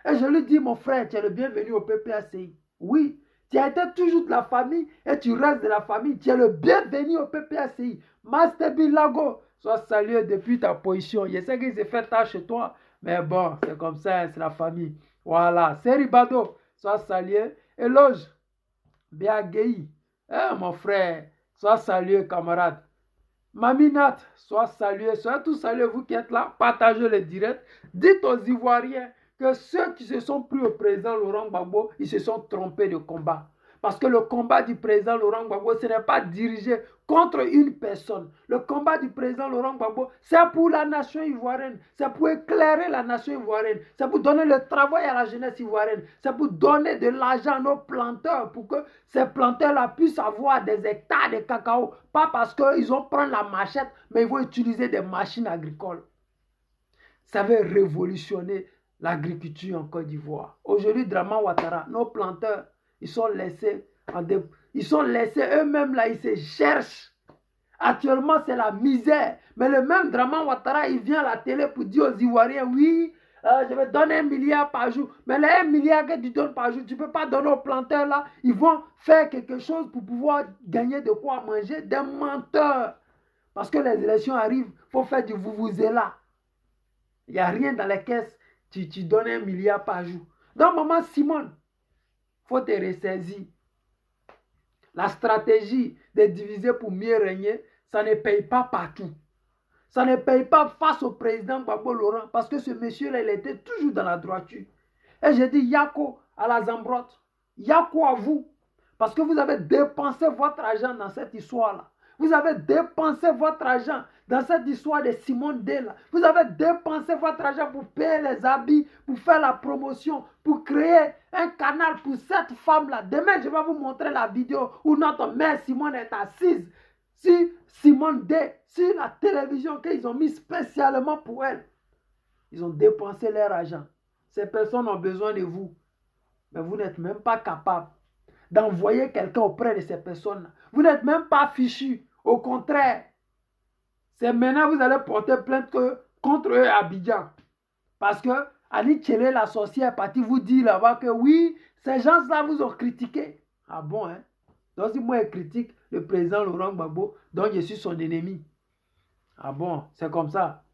Et je lui dis, mon frère, tu es le bienvenu au PPACI. Oui, tu as été toujours de la famille et tu restes de la famille. Tu es le bienvenu au PPACI. Master Bilago, sois salué depuis ta position. Je sais qu'il s'est fait tard chez toi, mais bon, c'est comme ça, c'est la famille. Voilà, Seribado, sois salué. Éloge, Biagei, mon frère, sois salué, camarade. Maminat, sois salué, soyez tous salués, vous qui êtes là, partagez le direct. Dites aux Ivoiriens que ceux qui se sont pris au président Laurent Gbagbo, ils se sont trompés de combat. Parce que le combat du président Laurent Gbagbo, ce n'est pas dirigé contre une personne. Le combat du président Laurent Gbagbo, c'est pour la nation ivoirienne. C'est pour éclairer la nation ivoirienne. C'est pour donner le travail à la jeunesse ivoirienne. C'est pour donner de l'argent à nos planteurs pour que ces planteurs-là puissent avoir des hectares de cacao. Pas parce qu'ils vont prendre la machette, mais ils vont utiliser des machines agricoles. Ça va révolutionner l'agriculture en Côte d'Ivoire. Aujourd'hui, Draman Ouattara, nos planteurs, ils sont laissés eux-mêmes là, ils se cherchent. Actuellement, c'est la misère. Mais le même Draman Ouattara, il vient à la télé pour dire aux Ivoiriens, oui, je vais donner 1 milliard par jour. Mais les 1 milliard que tu donnes par jour, tu ne peux pas donner aux planteurs là. Ils vont faire quelque chose pour pouvoir gagner de quoi manger. Des menteurs. Parce que les élections arrivent, il faut faire du vuvuzela. Il n'y a rien dans les caisses. Tu donnes 1 milliard par jour. Donc, maman Simone, il faut te ressaisir. La stratégie de diviser pour mieux régner, ça ne paye pas partout. Ça ne paye pas face au président Gbagbo Laurent, parce que ce monsieur-là, il était toujours dans la droiture. Et j'ai dit, Yako à la Zambrotte, Yako à vous, parce que vous avez dépensé votre argent dans cette histoire-là. Vous avez dépensé votre argent dans cette histoire de Simone Dela. Vous avez dépensé votre argent pour payer les habits, pour faire la promotion, pour créer un canal pour cette femme-là. Demain, je vais vous montrer la vidéo où notre mère Simone est assise sur Simone D, sur la télévision qu'ils ont mis spécialement pour elle. Ils ont dépensé leur argent. Ces personnes ont besoin de vous. Mais vous n'êtes même pas capable d'envoyer quelqu'un auprès de ces personnes-là. Vous n'êtes même pas fichu. Au contraire, c'est maintenant que vous allez porter plainte contre eux à Abidjan. Parce que Ali Tchele, la sorcière, est partie vous dire là-bas que oui, ces gens-là vous ont critiqué. Ah bon, hein? Donc si moi je critique le président Laurent Gbagbo, donc je suis son ennemi. Ah bon, c'est comme ça.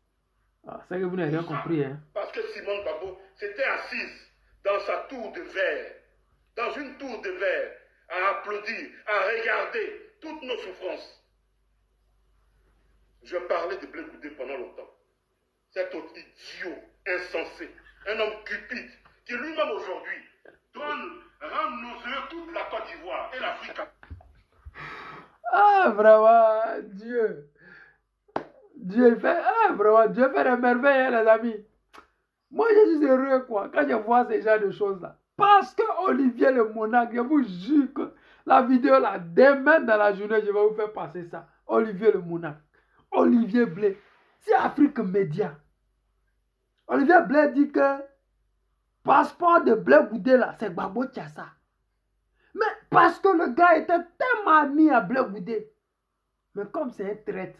Ah, c'est que vous n'avez rien compris, hein? Parce que Simone Gbagbo s'était assise dans sa tour de verre, dans une tour de verre, à applaudir, à regarder toutes nos souffrances. Je parlais de Blé Goudé pendant longtemps. Cet autre idiot, insensé, un homme cupide, qui lui-même aujourd'hui doit rendre nauséeux toute la Côte d'Ivoire et l'Afrique. Ah, vraiment, Dieu. Dieu fait, vraiment, Dieu fait des merveilles, hein, les amis. Moi, je suis heureux, quoi, quand je vois ce genre de choses-là. Parce que Olivier le Monarque, je vous jure que la vidéo, là, demain dans la journée, je vais vous faire passer ça. Olivier le Monarque. Olivier Blé. C'est Afrique Média. Olivier Blé dit que passeport de Blé Goudé, là, c'est Gbagbo Tchassa. Mais parce que le gars était tellement ami à Blé Goudé. Mais comme c'est un traître,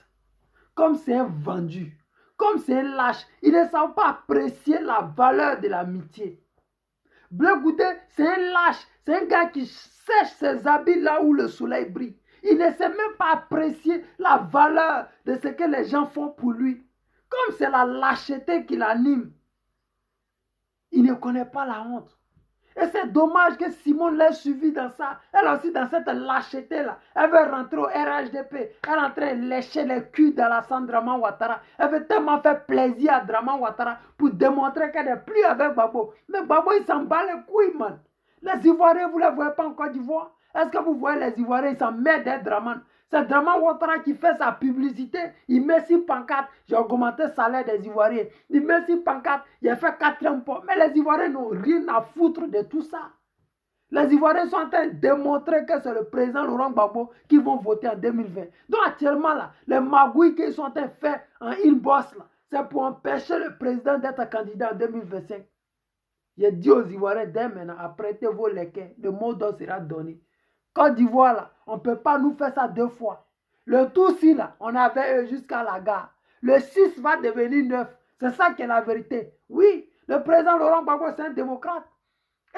comme c'est un vendu, comme c'est un lâche, il ne sait pas apprécier la valeur de l'amitié. Blé Goudé, c'est un lâche, c'est un gars qui sèche ses habits là où le soleil brille. Il ne sait même pas apprécier la valeur de ce que les gens font pour lui. Comme c'est la lâcheté qui l'anime, il ne connaît pas la honte. Et c'est dommage que Simone l'ait suivi dans ça. Elle aussi dans cette lâcheté-là. Elle veut rentrer au RHDP. Elle est en train de lécher les culs d'Alassane Draman Ouattara. Elle veut tellement faire plaisir à Draman Ouattara pour démontrer qu'elle n'est plus avec Gbagbo. Mais Gbagbo, il s'en bat les couilles, man. Les Ivoiriens, vous ne les voyez pas en Côte d'Ivoire? Est-ce que vous voyez les Ivoiriens, ils s'en mettent d'être Draman? C'est Draman Ouattara qui fait sa publicité. Il met sur pancarte, j'ai augmenté le salaire des Ivoiriens. Il met sur pancarte, il a fait 4e poids. Mais les Ivoiriens n'ont rien à foutre de tout ça. Les Ivoiriens sont en train de démontrer que c'est le président Laurent Gbagbo qui vont voter en 2020. Donc actuellement, là, les magouilles qu'ils sont en train de faire en inbox, c'est pour empêcher le président d'être candidat en 2025. J'ai dit aux Ivoiriens, dès maintenant, apprêtez vos lequets, le mot d'ordre sera donné. Côte d'Ivoire, là, on ne peut pas nous faire ça 2 fois. Le tout-ci, là, on avait eux jusqu'à la gare. Le 6 va devenir 9. C'est ça qui est la vérité. Oui, le président Laurent Gbagbo, c'est un démocrate.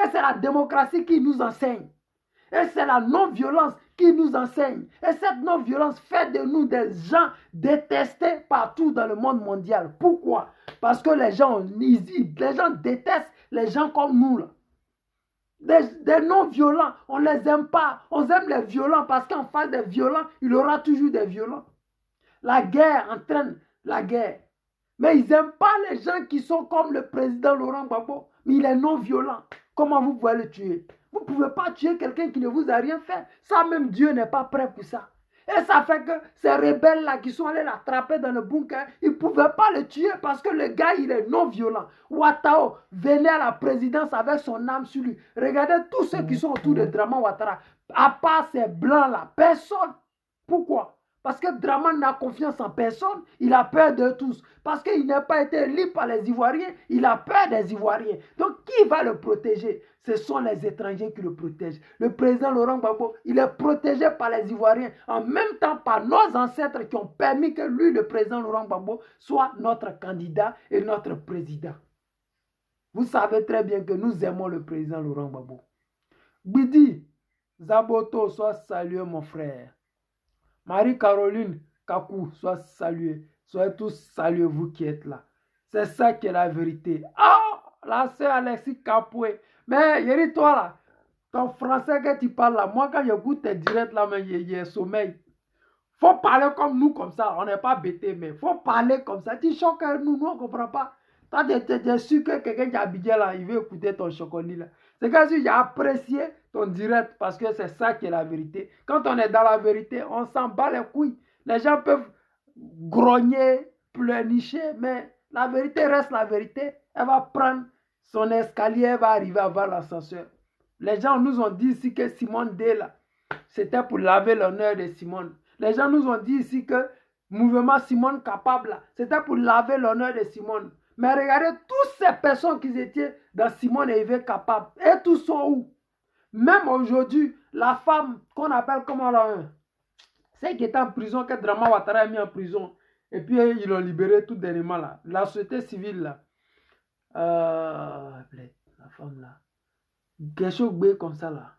Et c'est la démocratie qui nous enseigne. Et c'est la non-violence qui nous enseigne. Et cette non-violence fait de nous des gens détestés partout dans le monde mondial. Pourquoi? Parce que les gens détestent les gens comme nous, là. Des non-violents, on ne les aime pas. On aime les violents parce qu'en face des violents, il y aura toujours des violents. La guerre entraîne la guerre. Mais ils n'aiment pas les gens qui sont comme le président Laurent Gbagbo. Mais il est non-violent. Comment vous pouvez le tuer? Vous ne pouvez pas tuer quelqu'un qui ne vous a rien fait. Ça, même Dieu n'est pas prêt pour ça. Et ça fait que ces rebelles-là qui sont allés l'attraper dans le bunker, ils ne pouvaient pas le tuer parce que le gars, il est non-violent. Ouattara venait à la présidence avec son âme sur lui. Regardez tous ceux qui sont autour de Draman Ouattara. À part ces blancs-là, personne. Pourquoi? Parce que Draman n'a confiance en personne, il a peur de tous. Parce qu'il n'a pas été élu par les Ivoiriens, il a peur des Ivoiriens. Donc qui va le protéger? Ce sont les étrangers qui le protègent. Le président Laurent Gbagbo, il est protégé par les Ivoiriens, en même temps par nos ancêtres qui ont permis que lui, le président Laurent Gbagbo, soit notre candidat et notre président. Vous savez très bien que nous aimons le président Laurent Gbagbo. Bidi, Zaboto, sois salué mon frère. Marie-Caroline Kakou, sois saluée. Soyez tous salués, vous qui êtes là. C'est ça qui est la vérité. Ah, la sœur Alexis Capoué. Mais, Yeri, toi là, ton français que tu parles là, moi quand j'écoute tes directs là, il y a sommeil. Faut parler comme nous, comme ça. On n'est pas bêtés, mais faut parler comme ça. Tu choques nous, on ne comprend pas. Tu es sûr que quelqu'un qui a habillé là, il veut écouter ton chocolat là. C'est comme si j'ai apprécié ton direct parce que c'est ça qui est la vérité. Quand on est dans la vérité, on s'en bat les couilles. Les gens peuvent grogner, pleurnicher, mais la vérité reste la vérité. Elle va prendre son escalier, elle va arriver à voir l'ascenseur. Les gens nous ont dit ici que Simone D, là, c'était pour laver l'honneur de Simone. Les gens nous ont dit ici que mouvement Simone capable, c'était pour laver l'honneur de Simone. Mais regardez toutes ces personnes qui étaient dans Simone et Yves capable. Et tous sont où? Même aujourd'hui, la femme qu'on appelle comment là, celle qui était en prison, que Draman Ouattara a mis en prison. Et puis ils l'ont libéré tout dernièrement là. La société civile là. La femme là. Quelque chose comme ça là.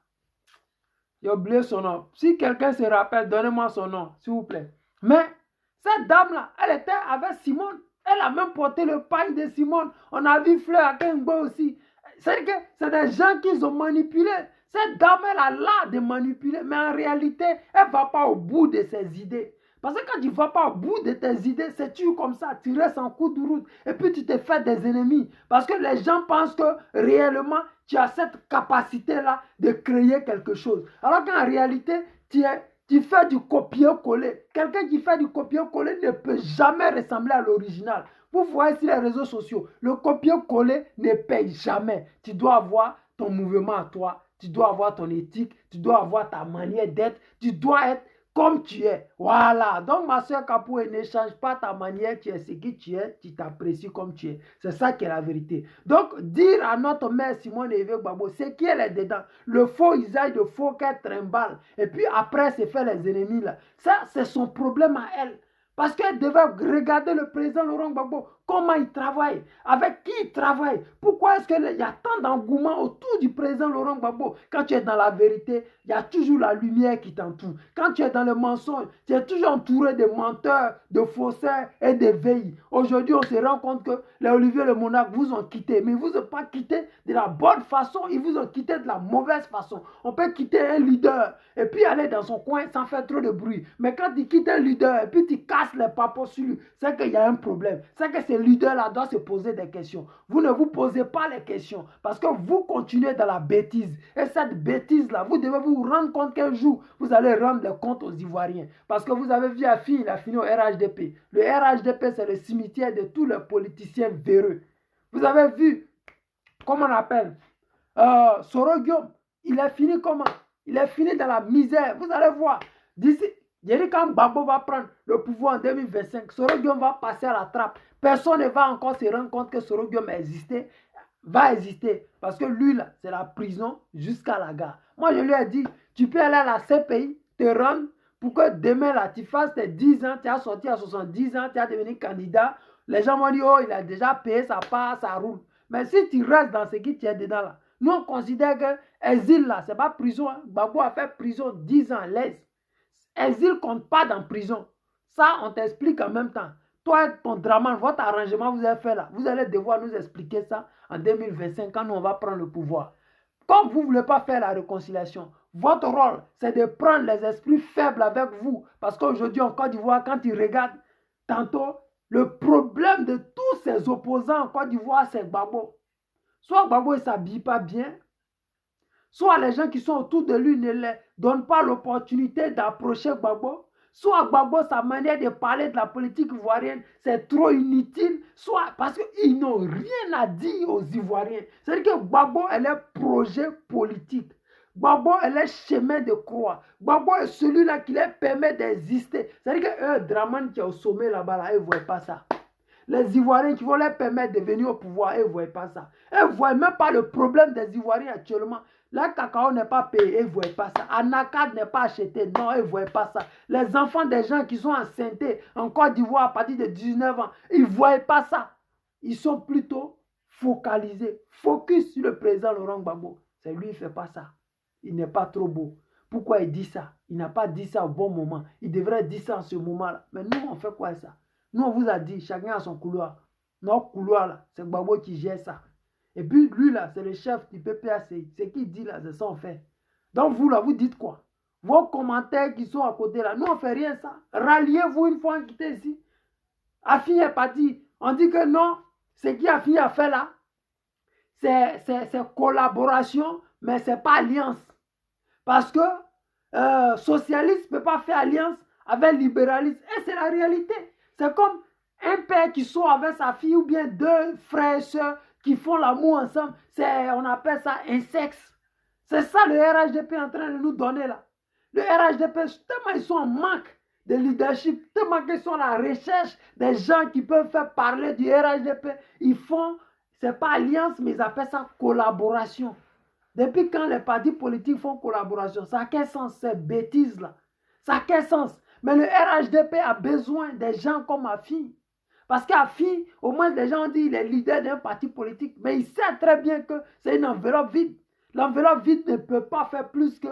J'ai oublié son nom. Si quelqu'un se rappelle, donnez-moi son nom, s'il vous plaît. Mais cette dame-là, elle était avec Simone. Elle a même porté le paille de Simone. On a vu Fleur à Kengbo aussi. C'est que c'est des gens qui ont manipulé. Cette dame, elle a l'art de manipuler. Mais en réalité, elle ne va pas au bout de ses idées. Parce que quand tu ne vas pas au bout de tes idées, c'est tu comme ça, tu restes en coup de route. Et puis tu te fais des ennemis. Parce que les gens pensent que réellement, tu as cette capacité-là de créer quelque chose. Alors qu'en réalité, tu es Tu fais du copier-coller. Quelqu'un qui fait du copier-coller ne peut jamais ressembler à l'original. Vous voyez sur les réseaux sociaux, le copier-coller ne paye jamais. Tu dois avoir ton mouvement à toi, tu dois avoir ton éthique, tu dois avoir ta manière d'être, tu dois être comme tu es. Voilà. Donc, ma soeur Kapoué, ne change pas ta manière, tu es ce que tu es, tu t'apprécies comme tu es. C'est ça qui est la vérité. Donc, dire à notre mère Simone Évêque Gbagbo, c'est qu'elle est dedans. Le faux usage de faux qu'elle trimballe. Et puis après, c'est faire les ennemis là. Ça, c'est son problème à elle. Parce qu'elle devait regarder le président Laurent Gbagbo, comment il travaille, avec qui il travaille. Pourquoi est-ce qu'il y a tant d'engouement autour du président Laurent Gbagbo? Quand tu es dans la vérité, il y a toujours la lumière qui t'entoure. Quand tu es dans le mensonge, tu es toujours entouré de menteurs, de faussaires et de veilles. Aujourd'hui, on se rend compte que les Olivier le Monarque vous ont quitté. Mais ils ne vous ont pas quitté de la bonne façon, ils vous ont quitté de la mauvaise façon. On peut quitter un leader et puis aller dans son coin sans faire trop de bruit. Mais quand tu quittes un leader et puis tu casses les papos sur lui, c'est qu'il y a un problème. C'est que ce leader-là doit se poser des questions. Vous ne vous posez pas les questions parce que vous continuez dans la bêtise. Et cette bêtise-là, vous devez vous rendre compte qu'un jour, vous allez rendre des comptes aux Ivoiriens. Parce que vous avez vu Afi, il a fini au RHDP. Le RHDP, c'est le cimetière de tous les politiciens véreux. Vous avez vu, comment on appelle, Soro Guillaume, il est fini comment? Il est fini dans la misère. Vous allez voir. D'ici, quand Gbagbo va prendre le pouvoir en 2025, Soro Guillaume va passer à la trappe. Personne ne va encore se rendre compte que Soro Guillaume va exister. Parce que lui, là, c'est la prison jusqu'à la gare. Moi, je lui ai dit, tu peux aller à la CPI, te rendre, pour que demain, là, tu fasses tes 10 ans, tu as sorti à 70 ans, tu as devenu candidat. Les gens vont dire, oh, il a déjà payé sa part, ça roule. Mais si tu restes dans ce qui tient dedans, là, nous, on considère que exil, là, ce n'est pas prison. Hein. Gbagbo a fait prison 10 ans, l'aise. Exil ne compte pas dans prison. Ça, on t'explique en même temps. Toi, ton drama, votre arrangement vous avez fait là, vous allez devoir nous expliquer ça en 2025 quand nous, on va prendre le pouvoir. Comme vous ne voulez pas faire la réconciliation, votre rôle, c'est de prendre les esprits faibles avec vous. Parce qu'aujourd'hui, en Côte d'Ivoire, quand ils regardent, tantôt, le problème de tous ces opposants en Côte d'Ivoire, c'est Gbagbo. Soit Gbagbo ne s'habille pas bien, soit les gens qui sont autour de lui ne leur donnent pas l'opportunité d'approcher Gbagbo, soit Gbagbo, sa manière de parler de la politique ivoirienne, c'est trop inutile, soit parce qu'ils n'ont rien à dire aux Ivoiriens. C'est-à-dire que Gbagbo, elle est projet politique. Gbagbo, elle est chemin de croix. Gbagbo est celui-là qui leur permet d'exister. C'est-à-dire que Draman qui est au sommet là-bas, là, ils ne voient pas ça. Les Ivoiriens qui vont leur permettre de venir au pouvoir, ils ne voient pas ça. Ils ne voient même pas le problème des Ivoiriens actuellement. La cacao n'est pas payé, ils ne voient pas ça. Anacad n'est pas acheté, non, ils ne voient pas ça. Les enfants des gens qui sont enceintes en Côte d'Ivoire à partir de 19 ans, ils ne voient pas ça. Ils sont plutôt focalisés, focus sur le président Laurent Gbagbo. C'est lui, il ne fait pas ça. Il n'est pas trop beau. Pourquoi il dit ça? Il n'a pas dit ça au bon moment. Il devrait dire ça en ce moment-là. Mais nous, on fait quoi ça? Nous, on vous a dit, chacun a son couloir. Notre couloir, là, c'est Gbagbo qui gère ça. Et puis, lui, là, c'est le chef du PPACI. Ce qu'il dit, là, c'est ça, on fait. Donc, vous, là, vous dites quoi? Vos commentaires qui sont à côté, là, nous, on ne fait rien, ça. Ralliez-vous une fois quitté ici. Afi est parti. On dit que non, ce qu'Afi a fait, là, c'est collaboration, mais ce n'est pas alliance. Parce que socialiste ne peut pas faire alliance avec libéralisme. Et c'est la réalité. C'est comme un père qui sort avec sa fille ou bien deux frères et sœurs qui font l'amour ensemble. On appelle ça un sexe. C'est ça le RHDP est en train de nous donner là. Le RHDP, tellement ils sont en manque de leadership, tellement qu'ils sont à la recherche des gens qui peuvent faire parler du RHDP. Ils font, c'est pas alliance, mais ils appellent ça collaboration. Depuis quand les partis politiques font collaboration, ça a quel sens ces bêtises-là? Ça a quel sens? Mais le RHDP a besoin des gens comme Afi. Parce qu'Afi, au moins les gens ont dit qu'il est leader d'un parti politique. Mais il sait très bien que c'est une enveloppe vide. L'enveloppe vide ne peut pas faire plus que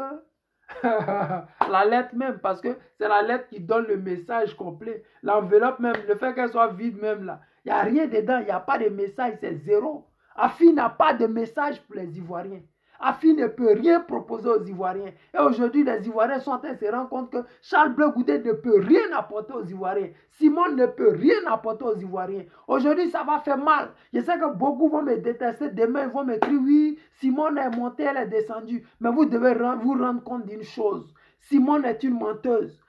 la lettre même. Parce que c'est la lettre qui donne le message complet. L'enveloppe même, le fait qu'elle soit vide même là. Il n'y a rien dedans, il n'y a pas de message, c'est zéro. Afi n'a pas de message pour les Ivoiriens. Afi ne peut rien proposer aux Ivoiriens. Et aujourd'hui, les Ivoiriens sont en train de se rendre compte que Charles Blé Goudé ne peut rien apporter aux Ivoiriens. Simon ne peut rien apporter aux Ivoiriens. Aujourd'hui, ça va faire mal. Je sais que beaucoup vont me détester. Demain, ils vont m'écrire, oui, Simon est monté, elle est descendue. Mais vous devez vous rendre compte d'une chose. Simone est une menteuse.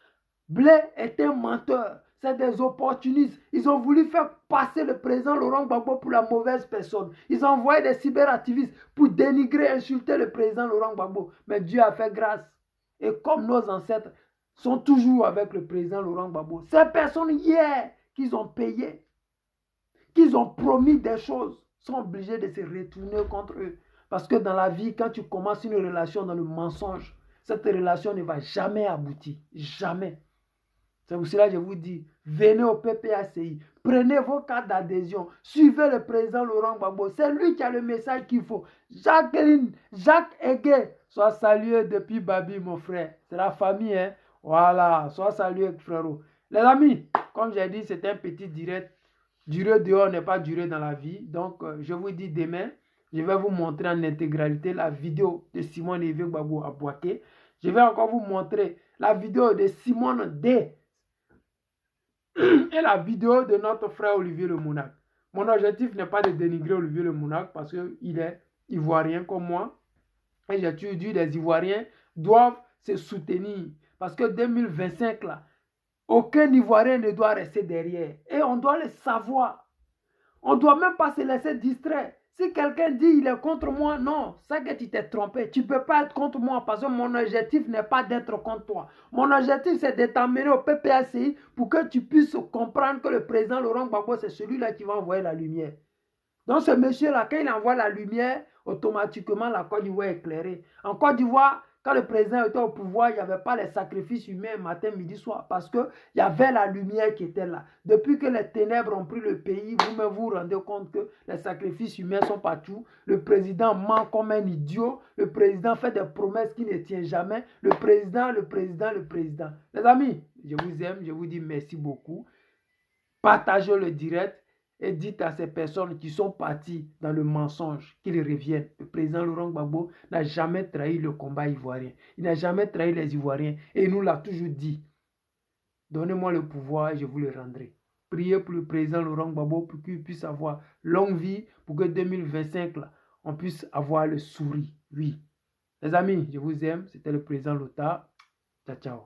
Blais est un menteur. C'est des opportunistes. Ils ont voulu faire passer le président Laurent Gbagbo pour la mauvaise personne. Ils ont envoyé des cyberactivistes pour dénigrer, insulter le président Laurent Gbagbo. Mais Dieu a fait grâce. Et comme nos ancêtres sont toujours avec le président Laurent Gbagbo, ces personnes hier qu'ils ont payé, qu'ils ont promis des choses, sont obligés de se retourner contre eux. Parce que dans la vie, quand tu commences une relation dans le mensonge, cette relation ne va jamais aboutir. Jamais. C'est pour cela que je vous dis, venez au PPACI, prenez vos cartes d'adhésion, suivez le président Laurent Gbagbo. C'est lui qui a le message qu'il faut. Jacques Egué, sois salué depuis Babi, mon frère. C'est la famille, hein. Voilà, sois salué, frérot. Les amis, comme j'ai dit, c'est un petit direct. Durer dehors n'est pas durer dans la vie. Donc, je vous dis demain, je vais vous montrer en intégralité la vidéo de Simone Olivier Gbagbo à Bouaké. Je vais encore vous montrer la vidéo de Simone D. Et la vidéo de notre frère Olivier Le Mounak. Mon objectif n'est pas de dénigrer Olivier Le Mounak parce qu'il est ivoirien comme moi. Et j'ai toujours dit, les Ivoiriens doivent se soutenir. Parce que 2025, là, aucun Ivoirien ne doit rester derrière. Et on doit le savoir. On ne doit même pas se laisser distraire. Si quelqu'un dit il est contre moi, non, c'est que tu t'es trompé. Tu ne peux pas être contre moi parce que mon objectif n'est pas d'être contre toi. Mon objectif, c'est de t'amener au PPACI pour que tu puisses comprendre que le président Laurent Gbagbo, c'est celui-là qui va envoyer la lumière. Donc ce monsieur-là, quand il envoie la lumière, automatiquement la Côte d'Ivoire est éclairée. En Côte d'Ivoire, quand le président était au pouvoir, il n'y avait pas les sacrifices humains matin, midi, soir, parce qu'il y avait la lumière qui était là. Depuis que les ténèbres ont pris le pays, vous-même vous rendez compte que les sacrifices humains sont partout. Le président ment comme un idiot. Le président fait des promesses qui ne tiennent jamais. Le président. Les amis, je vous aime, je vous dis merci beaucoup. Partagez le direct. Et dites à ces personnes qui sont parties dans le mensonge qu'ils reviennent. Le président Laurent Gbagbo n'a jamais trahi le combat ivoirien. Il n'a jamais trahi les Ivoiriens. Et il nous l'a toujours dit. Donnez-moi le pouvoir et je vous le rendrai. Priez pour le président Laurent Gbagbo pour qu'il puisse avoir longue vie. Pour que 2025, là, on puisse avoir le sourire. Oui. Les amis, je vous aime. C'était le président Lota. Ciao, ciao.